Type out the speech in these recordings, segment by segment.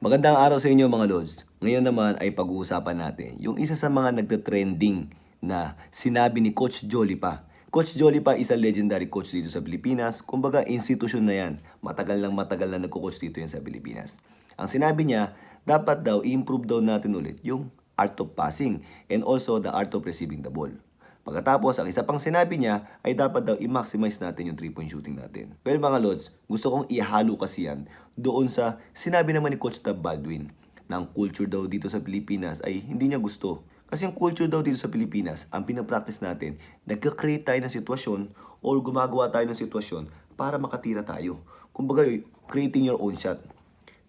Magandang araw sa inyo mga Lods. Ngayon naman ay pag-uusapan natin yung isa sa mga nagte-trending na sinabi ni Coach Jolly pa. Coach Jolly pa is a legendary coach dito sa Pilipinas. Kumbaga, institusyon na yan. Matagal na nagko-coach dito yan sa Pilipinas. Ang sinabi niya, dapat daw i-improve daw natin ulit yung art of passing and also the art of receiving the ball. Pagkatapos, ang isa pang sinabi niya ay dapat daw i-maximize natin yung 3-point shooting natin. Well mga Lods, gusto kong ihalo kasi yan doon sa sinabi naman ni Coach Tab Baldwin na ang culture daw dito sa Pilipinas ay hindi niya gusto. Kasi yung culture daw dito sa Pilipinas, ang pinapractice natin, nagka-create tayo ng sitwasyon or gumagawa tayo ng sitwasyon para makatira tayo. Kumbaga, creating your own shot.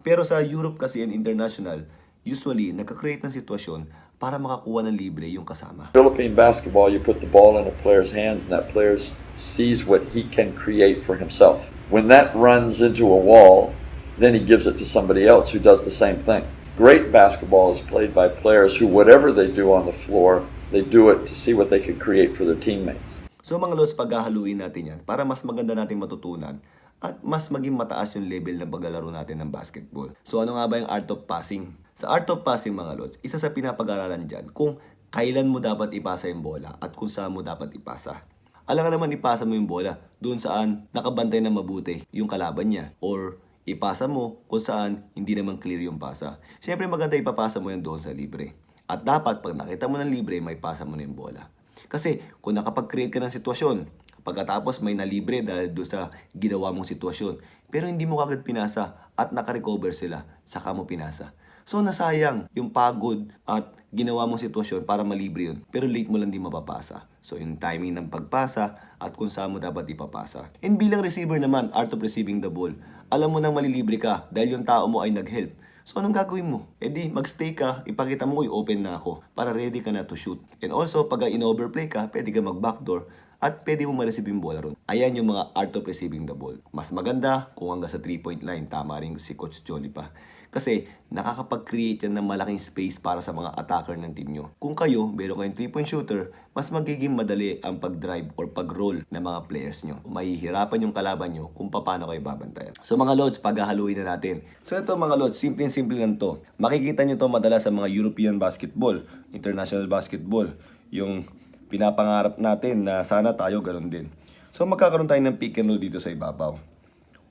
Pero sa Europe kasi and international, usually, nagka-create ng sitwasyon para makakuha ng libre yung kasama. Philippine basketball, you put the ball in a player's hands and that player sees what he can create for himself. When that runs into a wall, then he gives it to somebody else who does the same thing. Great basketball is played by players who, whatever they do on the floor, they do it to see what they can create for their teammates. So mga Lods, paghahaluin natin yan para mas maganda natin matutunan at mas maging mataas yung level ng paglalaro natin ng basketball. So ano nga ba yung art of passing? Sa art of passing mga Lods, isa sa pinapag-aralan dyan kung kailan mo dapat ipasa yung bola at kung saan mo dapat ipasa. Alam nga naman ipasa mo yung bola doon saan nakabantay na mabuti yung kalaban niya or ipasa mo kung saan hindi naman clear yung pasa. Siyempre maganda ipapasa mo yan doon sa libre. At dapat pag nakita mo ng libre, may pasa mo na yung bola. Kasi kung nakapag-create ka ng sitwasyon, pagkatapos may nalibre dahil doon sa ginawa mong sitwasyon, pero hindi mo kagad pinasa at nakarecover sila, saka mo pinasa. So nasayang yung pagod at ginawa mong sitwasyon para malibre yun, pero late mo lang di mapapasa. So yung timing ng pagpasa at kung saan mo dapat ipapasa. And bilang receiver naman, art of receiving the ball, alam mo nang malilibre ka dahil yung tao mo ay nag-help. So anong gagawin mo? E di mag-stay ka, ipakita mo, open na ako para ready ka na to shoot. And also, pag in-overplay ka, pwede ka mag-backdoor at pwede mo ma-receive yung bola ron. Ayan yung mga art of receiving the ball. Mas maganda kung hanggang sa 3-point line, tama rin si Coach Jolly pa. Kasi nakakapag-create yan ng malaking space para sa mga attacker ng team nyo. Kung kayo, meron kayong 3-point shooter, mas magiging madali ang pag-drive or pag-roll ng mga players nyo. Mahihirapan yung kalaban nyo kung paano kayo babantayan. So mga Lods, paghahaluin na natin. So ito mga Lods, simple lang to. Makikita nyo to madalas sa mga European basketball, international basketball. Yung pinapangarap natin na sana tayo ganun din. So magkakaroon tayo ng pick and roll dito sa ibabaw.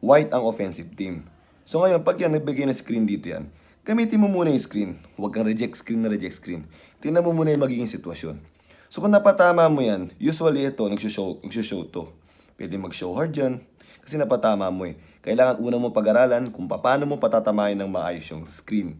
White ang offensive team. So ngayon, pag yan nagbigay ng screen dito yan, gamitin mo muna yung screen. Huwag kang reject screen. Tingnan mo muna yung magiging sitwasyon. So kung napatama mo yan, usually ito, nagsishow to. Pwede mag-show hard dyan, kasi napatama mo eh. Kailangan una mo pag-aralan kung paano mo patatamahin ng maayos yung screen.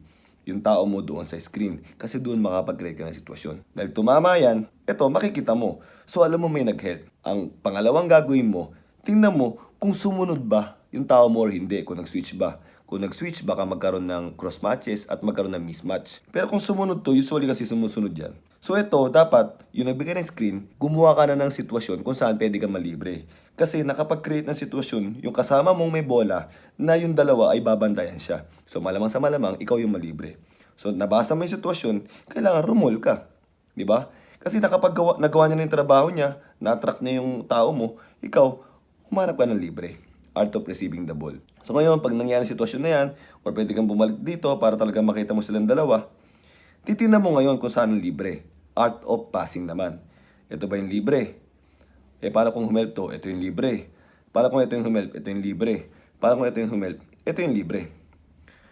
Yung tao mo doon sa screen. Kasi doon makapag-create ka ng sitwasyon. Dahil tumama yan, ito makikita mo. So alam mo may nag-help. Ang pangalawang gagawin mo, tingnan mo kung sumunod ba yung tao mo or hindi, kung nag-switch ba. Kung nag-switch, baka magkaroon ng cross matches at magkaroon ng mismatch. Pero kung sumunod to, usually kasi sumusunod yan. So ito, dapat, yung nagbigay ng screen, gumawa ka na ng sitwasyon kung saan pwede ka malibre. Kasi nakapag-create ng sitwasyon, yung kasama mong may bola, na yung dalawa ay babantayan siya. So malamang sa malamang, ikaw yung malibre. So nabasa mo yung sitwasyon, kailangan rumol ka. Di ba? Kasi nagawa niya na yung trabaho niya, na-attract niya yung tao mo, ikaw, humanap ka ng libre. Art of receiving the ball. So ngayon, pag nangyari sitwasyon na yan, or pwede kang bumalik dito para talaga makita mo silang dalawa, titignan mo ngayon kung saan ang libre. Art of passing naman. Ito ba yung libre? Eh, paano kung humelp to? Ito yung libre. Paano kung ito yung humelp? Ito yung libre. Paano kung ito yung humelp? Ito yung libre.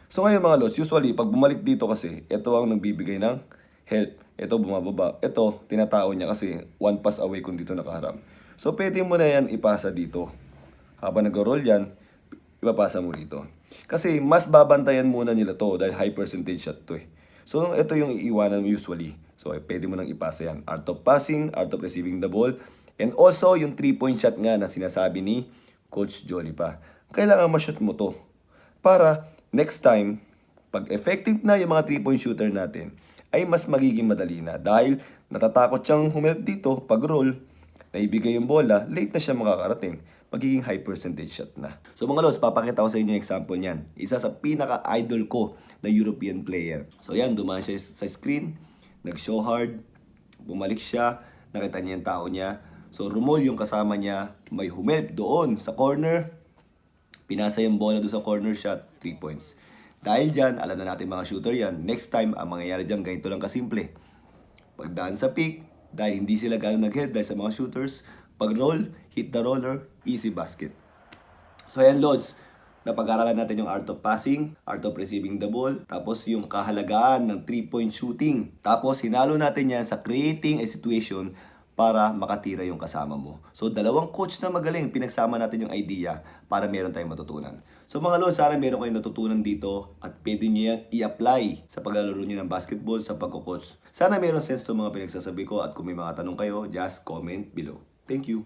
So ngayon mga Lods, usually, pag bumalik dito kasi, ito ang nagbibigay ng help. Ito bumababa. Ito, tinatao niya kasi one pass away kung dito nakaharap. So pwede mo na yan ipasa dito. Habang nag-roll yan, ipapasa mo dito. Kasi mas babantayan muna nila to dahil high percentage shot to eh. So ito yung iiwanan mo usually. So pwede mo nang ipasa yan. Art of passing, art of receiving the ball, and also yung 3-point shot nga na sinasabi ni Coach Jolly pa. Kailangan ma-shoot mo to. Para next time, pag effective na yung mga 3-point shooter natin, ay mas magiging madali na. Dahil natatakot siyang humelp dito pag roll, naibigay yung bola, late na siya makakarating. Magiging high percentage shot na. So mga Lods, papakita ko sa inyo yung example niyan. Isa sa pinaka-idol ko na European player. So yan, dumaan siya sa screen, nag-show hard, bumalik siya, nakita niya yung tao niya. So rumol yung kasama niya, may humelp doon sa corner, pinasa yung bola doon sa corner shot, 3 points. Dahil dyan, alam na natin mga shooter yan. Next time, ang mangyayari dyan, ganito lang kasimple. Pagdaan sa pick, dahil hindi sila gano'ng nag-head dahil sa mga shooters, pag roll, hit the roller, easy basket. So ayan Lods, napag-aralan natin yung art of passing, art of receiving the ball, tapos yung kahalagaan ng 3-point shooting. Tapos hinalo natin yan sa creating a situation para makatira yung kasama mo. So dalawang coach na magaling, pinagsama natin yung idea para meron tayong matutunan. So mga Lods, sana meron kayong natutunan dito at pwede nyo yan i-apply sa paglalaro nyo ng basketball sa pagko-coach. Sana meron sense to mga pinagsasabi ko at kung may mga tanong kayo, just comment below. Thank you!